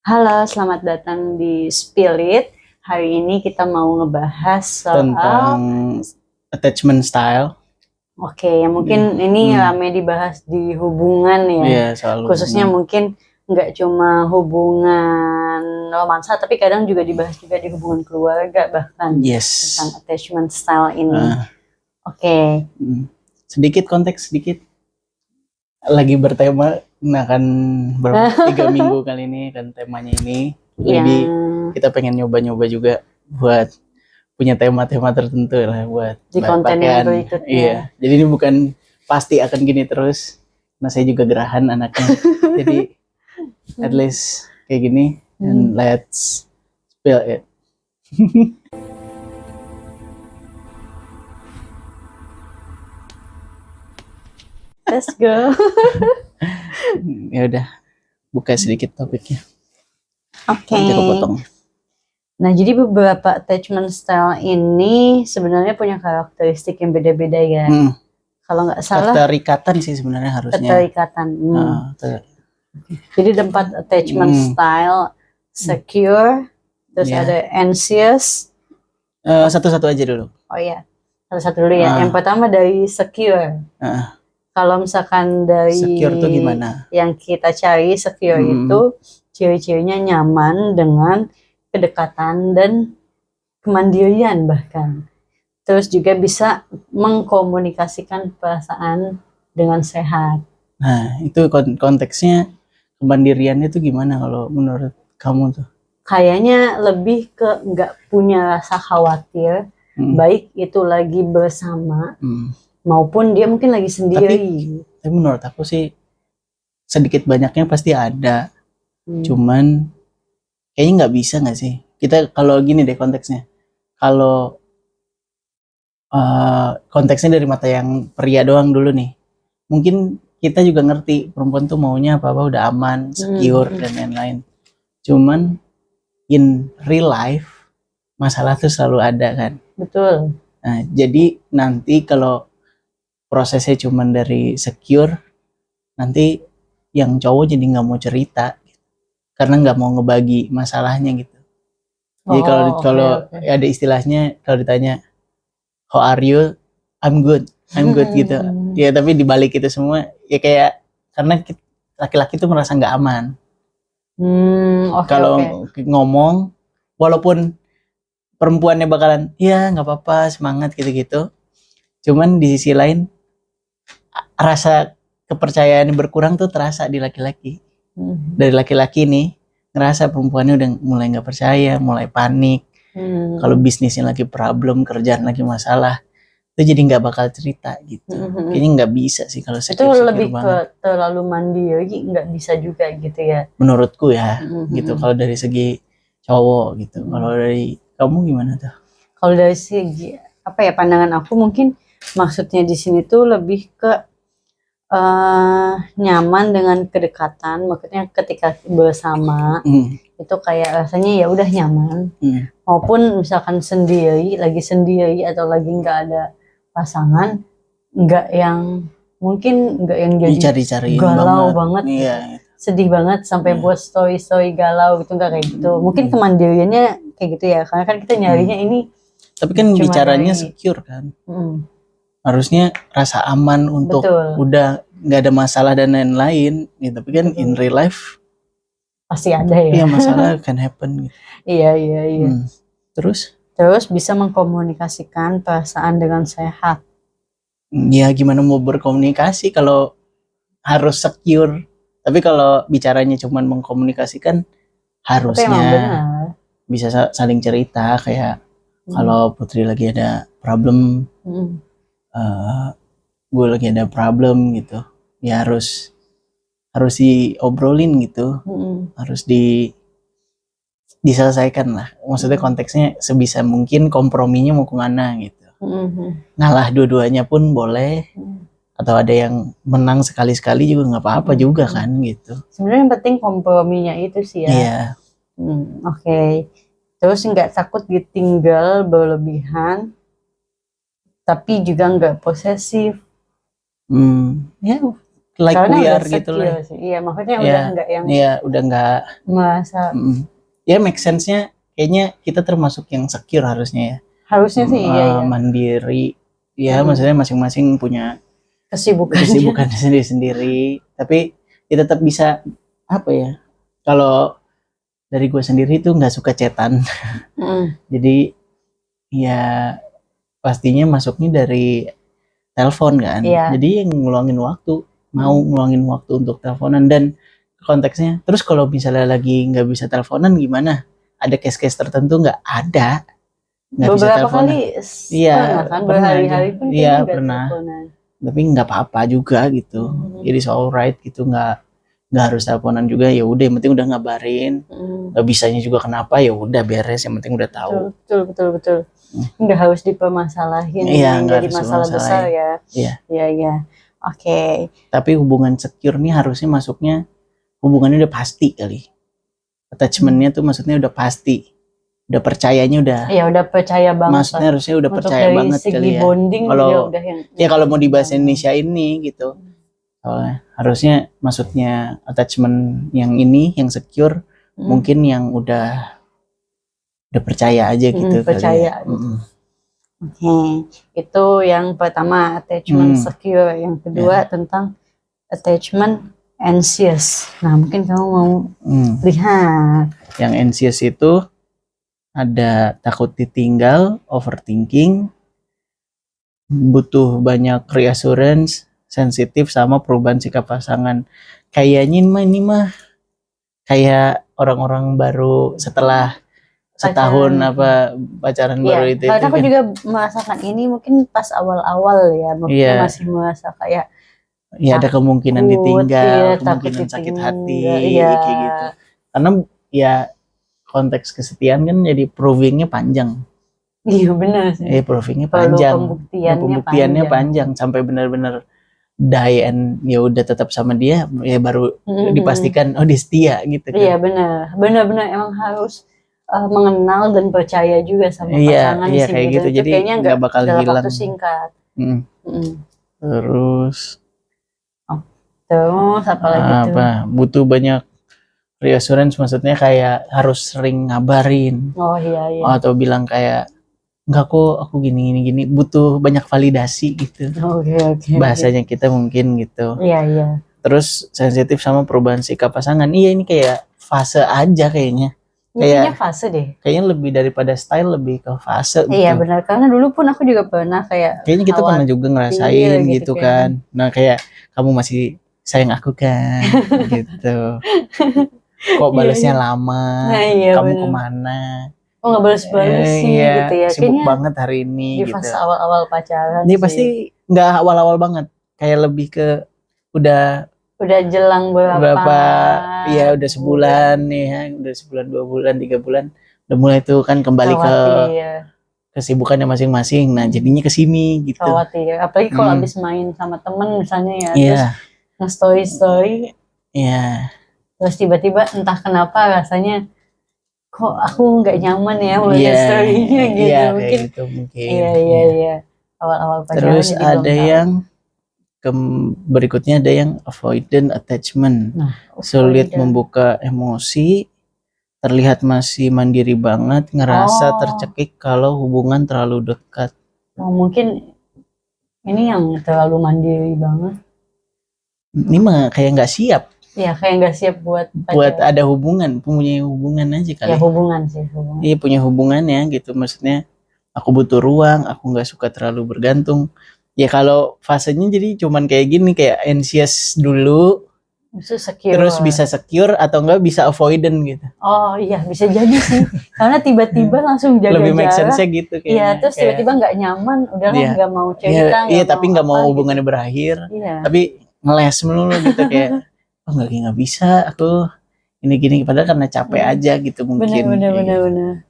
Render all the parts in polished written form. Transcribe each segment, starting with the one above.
Halo, selamat datang di Spirit. Hari ini kita mau ngebahas Tentang attachment style. Oke, yang mungkin ini rame dibahas di hubungan ya. Iya, soal Khususnya hubungan. mungkin nggak cuma hubungan romansa, tapi kadang juga dibahas juga di hubungan keluarga bahkan Yes. tentang attachment style ini. Oke. Sedikit konteks sedikit. Lagi bertema, kan 3 minggu kali ini kan temanya ini. Jadi kita pengen nyoba-nyoba juga buat punya tema-tema tertentu lah buat di konten yang berikutnya. Iya, jadi ini bukan pasti akan gini terus. Nah, saya juga gerahan anaknya. Jadi at least kayak gini, and let's spill it. Let's go. Ya udah, buka sedikit topiknya. Oke. Nanti aku potong. Nah, jadi beberapa attachment style ini sebenarnya punya karakteristik yang beda-beda ya. Kalau nggak salah. Keterikatan sih sebenarnya harusnya. Keterikatan. Jadi 4 attachment style: secure, terus ada anxious. Satu-satu aja dulu. Oh iya, satu-satu dulu ya. Yang pertama dari secure. Kalau misalkan dari secure tuh gimana? Yang kita cari secure itu ciri-cirinya nyaman dengan kedekatan dan kemandirian bahkan. Terus juga bisa mengkomunikasikan perasaan dengan sehat. Nah, itu konteksnya kemandiriannya itu gimana kalau menurut kamu tuh? Kayaknya lebih ke nggak punya rasa khawatir, baik itu lagi bersama maupun dia mungkin lagi sendiri. Tapi menurut aku sih sedikit banyaknya pasti ada. Cuman kayaknya nggak bisa nggak sih? Kita kalau gini deh konteksnya. Kalau konteksnya dari mata yang pria doang dulu nih. Mungkin kita juga ngerti perempuan tuh maunya apa-apa udah aman, secure dan lain-lain. Cuman in real life masalah tuh selalu ada kan. Betul. Nah, jadi nanti kalau prosesnya cuman dari secure, nanti yang cowok jadi nggak mau cerita karena nggak mau ngebagi masalahnya gitu. Jadi kalau ada istilahnya kalau ditanya how are you, I'm good gitu. Ya tapi dibalik itu semua ya kayak karena laki-laki tuh merasa nggak aman. Kalau ngomong walaupun perempuannya bakalan ya nggak apa-apa semangat gitu-gitu, cuman di sisi lain rasa kepercayaan yang berkurang tuh terasa di laki-laki. Dari laki-laki nih ngerasa perempuannya udah mulai nggak percaya, mulai panik. Kalau bisnisnya lagi problem, kerjaan lagi masalah, itu jadi nggak bakal cerita gitu. Kayaknya nggak bisa sih kalau itu lebih banget. Ke terlalu mandiri, nggak bisa juga gitu ya. Menurutku ya, gitu. Kalau dari segi cowok gitu. Kalau dari kamu gimana tuh? Kalau dari segi apa ya pandangan aku mungkin maksudnya di sini tuh lebih ke nyaman dengan kedekatan, maksudnya ketika bersama itu kayak rasanya ya udah nyaman. Maupun misalkan lagi sendiri atau lagi nggak ada pasangan, nggak yang jadi dicari-cariin galau banget iya. Sedih banget sampai buat story galau gitu, nggak kayak gitu. Mungkin kemandiriannya kayak gitu ya, karena kan kita nyarinya ini. Tapi kan bicaranya secure kan. Harusnya rasa aman untuk udah nggak ada masalah dan lain-lain gitu. Tapi kan in real life pasti ada ya. Iya, masalah can happen gitu. Iya. Terus bisa mengkomunikasikan perasaan dengan sehat. Ya gimana mau berkomunikasi kalau harus secure. Tapi kalau bicaranya cuma mengkomunikasikan harusnya bisa saling cerita kayak kalau Putri lagi ada problem, gue lagi ada problem gitu, ya harus diobrolin gitu, harus diselesaikan lah. Maksudnya konteksnya sebisa mungkin komprominya mau kemana gitu. Ngalah dua-duanya pun boleh, atau ada yang menang sekali-sekali juga nggak apa-apa juga kan gitu. Sebenarnya yang penting komprominya itu sih ya. Iya. Oke. Terus nggak takut ditinggal berlebihan, tapi juga nggak posesif. Ya like Karena we udah are gitu secure lah. sih. Iya, maksudnya Iya. udah nggak yang Iya, udah nggak merasa ya make sense-nya kayaknya kita termasuk yang secure harusnya ya. harusnya sih iya. Mandiri. Ya, maksudnya masing-masing punya kesibukan sendiri-sendiri, tapi ya tetap bisa apa ya? Kalau dari gue sendiri tuh nggak suka chatan. Jadi ya pastinya masuknya dari telepon kan. Iya. Jadi yang ngeluangin waktu, mau ngeluangin waktu untuk teleponan dan konteksnya. Terus kalau misalnya lagi nggak bisa teleponan gimana? Ada case-case tertentu nggak ada? Nggak bisa Beberapa teleponan. kali Iya, pernah kan berhari-hari pun iya nggak pernah. teleponan. Tapi nggak apa-apa juga gitu. Jadi alright gitu, nggak harus teleponan juga, ya udah yang penting udah ngabarin. Nggak bisanya juga kenapa, ya udah beres, yang penting udah tahu. Betul. Nggak harus dipermasalahin, Iya, nggak jadi harus masalah besar ya. Iya. Oke. Tapi hubungan secure nih harusnya masuknya hubungannya udah pasti kali. Attachmentnya tuh maksudnya udah pasti. Udah percayanya udah. Iya, udah percaya banget. Maksudnya harusnya udah percaya banget kali ya. Kalau mau di bahasa Indonesia ini gitu. Soalnya harusnya maksudnya attachment yang ini yang secure mungkin yang udah percaya aja gitu. Percaya. Oke, itu yang pertama attachment secure. Yang kedua tentang attachment anxious. Nah, mungkin kamu mau lihat. Yang anxious itu ada takut ditinggal, overthinking, butuh banyak reassurance, sensitif sama perubahan sikap pasangan. Kayaknya ini mah kayak orang-orang baru setelah setahun pacaran baru itu. Karena aku juga merasakan ini mungkin pas awal-awal ya, mungkin masih merasa kayak ada kemungkinan ditinggal, kemungkinan sakit hati, kayak gitu. Karena ya konteks kesetiaan kan jadi provingnya panjang. Iya benar sih. Provingnya panjang. Pembuktiannya panjang sampai benar-benar die and ya udah tetap sama dia, ya baru dipastikan dia setia gitu kan. Iya benar emang harus mengenal dan percaya juga sama pasangan sih. Iya kayak gitu. Jadi kayaknya nggak bakal hilang. Waktu singkat. Terus apa lagi tuh? Butuh banyak reassurance, maksudnya kayak harus sering ngabarin. Oh iya. Atau bilang kayak enggak kok aku gini, butuh banyak validasi gitu. Oke. Bahasanya kita mungkin gitu. Iya. Terus sensitif sama perubahan sikap pasangan. Iya, ini kayak fase aja kayaknya. Kayaknya fase deh. Kayaknya lebih daripada style, lebih ke fase gitu. Iya benar, karena dulu pun aku juga pernah kayaknya kita pernah juga ngerasain gitu kan. Nah kayak kamu masih sayang aku kan gitu. Kok balesnya lama, kamu kemana? Kok nggak bales-bales sih gitu ya. Sibuk banget hari ini di gitu. fase awal-awal pacaran Ini pasti nggak awal-awal banget, kayak lebih ke udah jelang berapa ya udah sebulan nih ya, udah sebulan 2 bulan 3 bulan udah mulai tuh kan kembali ke kesibukannya masing-masing. Nah jadinya kesini gitu. Khawatir, apalagi kalau habis main sama temen misalnya ya, terus nge-story terus tiba-tiba entah kenapa rasanya kok aku nggak nyaman ya melihat story-nya gitu. Mungkin iya awal-awal pacaran. Terus ada yang berikutnya ada yang avoidant attachment. Sulit membuka emosi, terlihat masih mandiri banget, ngerasa tercekik kalau hubungan terlalu dekat. Mungkin ini yang terlalu mandiri banget. Ini mah kayak nggak siap. Iya, kayak nggak siap buat ada hubungan, punya hubungan aja kali. Ya hubungan sih. Iya punya hubungannya gitu, maksudnya aku butuh ruang, aku nggak suka terlalu bergantung. Ya kalau fasenya jadi cuman kayak gini, kayak anxious dulu, terus bisa secure atau enggak bisa avoidant gitu. Oh iya bisa jadi sih, karena tiba-tiba langsung jaga lebih make sense-nya gitu kayaknya. Iya, terus tiba-tiba nggak nyaman, udahlah nggak mau cerita. Iya tapi nggak mau hubungannya berakhir. Tapi ngeles melulu gitu kayak nggak bisa aku ini gini, padahal karena capek aja gitu mungkin. Bener.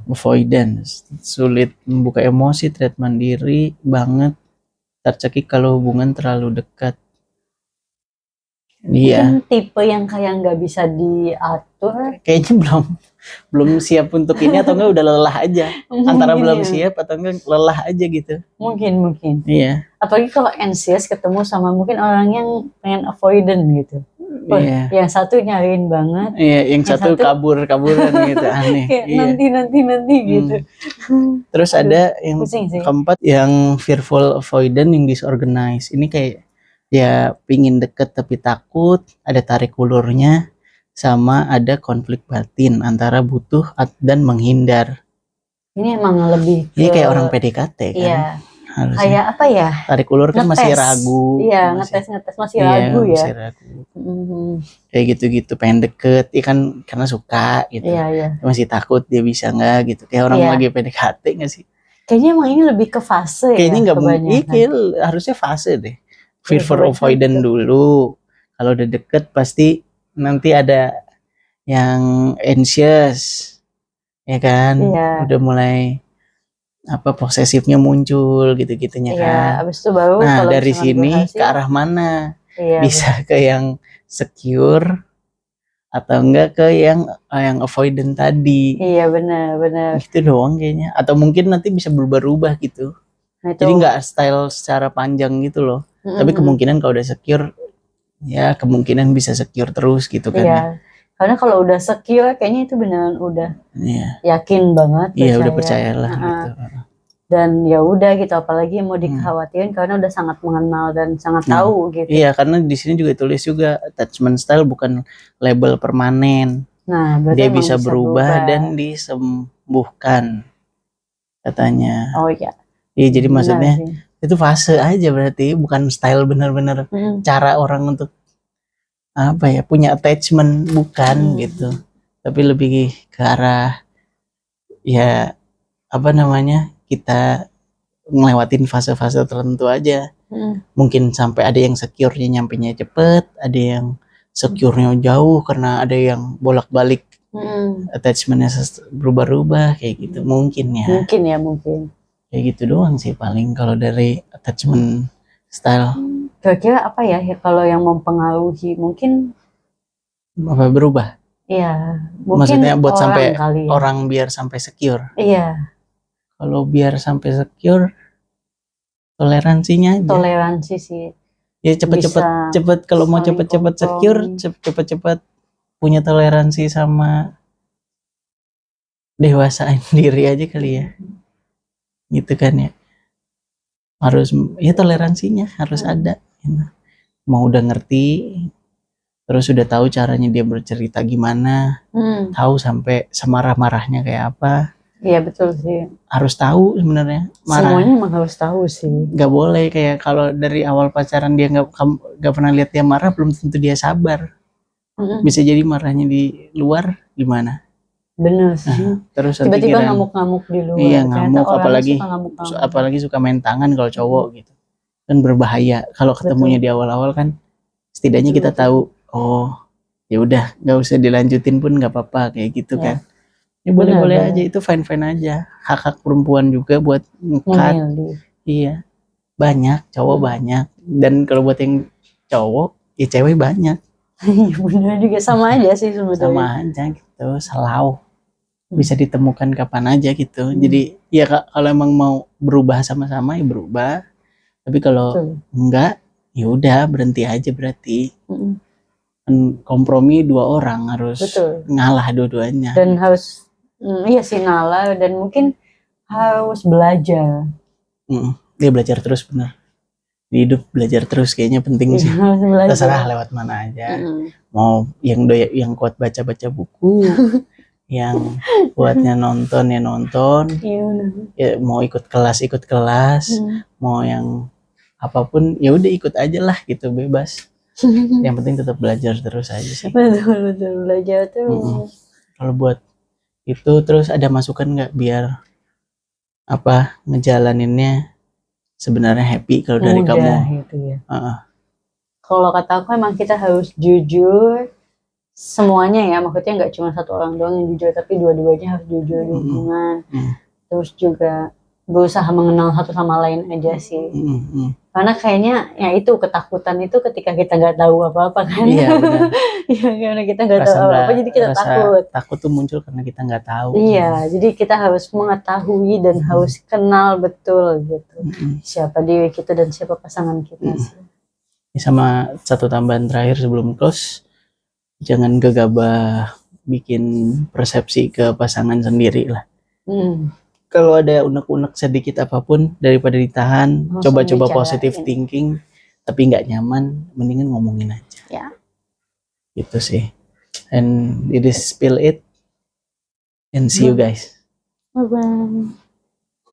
Avoidance, sulit membuka emosi, terlihat mandiri banget, tercekik kalau hubungan terlalu dekat. Iya, Mungkin tipe yang kayak nggak bisa diatur. kayaknya belum siap untuk ini atau enggak udah lelah aja. Antara Mungkin belum ya. siap atau enggak lelah aja gitu. Mungkin. Iya, Apalagi kalau anxious ketemu sama mungkin orang yang pengen avoidant gitu. Wah, iya. yang satu nyariin banget, Iya, yang yang satu satu kabur-kaburan gitu, aneh. kayak Iya. nanti gitu. Terus Aduh, ada yang pusing sih. keempat yang fearful avoidant yang disorganized. Ini kayak ya pingin deket tapi takut, ada tarik ulurnya, sama ada konflik batin antara butuh dan menghindar. Ini emang lebih Ini ke kayak orang PDKT kan iya, harusnya. kayak apa ya? Tarik ulur kan masih Ngetes. ragu. Iya, masih, ngetes masih iya, ragu ya. masih ragu. Mhm. Kayak gitu-gitu pengen deket, ya kan karena suka gitu. Iya. Masih takut dia bisa nggak gitu. Kayak orang Iya. lagi PDKT nggak sih? Kayaknya emang ini lebih ke fase Kayaknya ya nggak mungkin. Iya, kebanyakan. kayak harusnya fase deh. Fearful kebanyakan avoidant gitu. dulu. Kalau udah deket pasti nanti ada yang anxious, ya kan? Iya. Udah mulai apa posesifnya muncul gitu-gitunya Iya, kan. abis itu baru Nah, kalau dari misalkan sini berhasil, ke arah mana? iya, Bisa ke yang secure atau enggak ke yang avoidant tadi. iya benar. Gitu doang kayaknya. Atau mungkin nanti bisa berubah-ubah gitu. Nah, itu. Jadi nggak style secara panjang gitu loh. Tapi kemungkinan kalau udah secure, ya kemungkinan bisa secure terus gitu kan. Iya. Karena kalau udah secure, kayaknya itu beneran udah Iya. yakin banget. Iya, udah percayalah gitu. Dan ya udah gitu, apalagi yang mau dikhawatirin karena udah sangat mengenal dan sangat tahu gitu. Iya, karena di sini juga tulis juga attachment style bukan label permanen. Nah, berarti Dia emang bisa berubah dan disembuhkan katanya. Oh iya. Iya, jadi Benar maksudnya sih. itu fase aja berarti, bukan style benar-benar cara orang untuk apa ya, punya attachment, bukan gitu. Tapi lebih ke arah ya apa namanya, kita ngelewatin fase-fase tertentu aja. Mungkin sampai ada yang secure-nya nyampenya cepet, ada yang secure-nya jauh karena ada yang bolak-balik attachment-nya berubah-ubah kayak gitu. Mungkin ya. Mungkin. Kayak gitu doang sih paling kalau dari attachment style. Kira-kira apa ya kalau yang mempengaruhi mungkin Apa berubah? Iya, mungkin Maksudnya buat sampai kali ya. orang biar sampai secure. Iya. Kalau biar sampai secure, toleransinya aja. Toleransi sih. Ya cepet kalau mau cepet-cepet secure, cepet-cepet punya toleransi sama dewasain diri aja kali ya. Gitu kan ya. Harus ya toleransinya harus ada. Gitu. Mau udah ngerti, terus udah tahu caranya dia bercerita gimana, tahu sampai semarah-marahnya kayak apa. Iya betul sih. Harus tahu sebenarnya. Semuanya emang harus tahu sih. Gak boleh kayak kalau dari awal pacaran dia gak pernah lihat dia marah, belum tentu dia sabar. Bisa jadi marahnya di luar gimana? Bener sih. Nah, terus tiba-tiba ngamuk-ngamuk di luar. Iya, ngamuk, apalagi suka main tangan kalau cowok gitu. Kan berbahaya. Kalau ketemunya di awal-awal kan setidaknya kita tahu, oh ya udah nggak usah dilanjutin pun nggak apa-apa kayak gitu kan. Ya boleh-boleh aja, itu fine-fine aja. Hak-hak perempuan juga buat ngekat. Iya. Banyak, cowok banyak. Dan kalau buat yang cowok, ya cewek banyak. Iya bener juga, sama aja sih sebetulnya. Sama aja gitu, selau. Bisa ditemukan kapan aja gitu. Jadi ya kalau emang mau berubah sama-sama ya berubah. Tapi kalau enggak, ya udah berhenti aja berarti. Kompromi dua orang harus ngalah dua-duanya. Dan harus iya sih ngalah dan mungkin harus belajar. Dia belajar terus benar. Di hidup belajar terus kayaknya penting sih. Terserah lewat mana aja. Mau yang kuat baca-baca buku. Yang buatnya nonton ya nonton, ya mau ikut kelas mau yang apapun ya udah ikut aja lah gitu, bebas. Yang penting tetap belajar terus aja sih. Betul belajar terus. Kalau buat itu terus ada masukan nggak biar apa ngejalaninnya sebenarnya happy kalau dari kamu? Gitu ya. Kalau kata aku emang kita harus jujur. Semuanya ya, maksudnya nggak cuma satu orang doang yang jujur, tapi dua-duanya harus jujur di hubungan. Terus juga berusaha mengenal satu sama lain aja sih. Karena kayaknya ya itu ketakutan itu ketika kita nggak tahu apa-apa kan. Iya benar. Iya, karena kita nggak tahu apa-apa jadi kita takut. Takut tuh muncul karena kita nggak tahu. Iya, jadi kita harus mengetahui dan harus kenal betul gitu. Siapa diri kita dan siapa pasangan kita sih. Ini sama satu tambahan terakhir sebelum close, jangan gegabah bikin persepsi ke pasangan sendiri lah. Kalau ada unek-unek sedikit apapun, daripada ditahan, coba-coba positive thinking, tapi nggak nyaman, mendingan ngomongin aja. Ya. Gitu sih. And it is spill it, and see you guys. Bye-bye.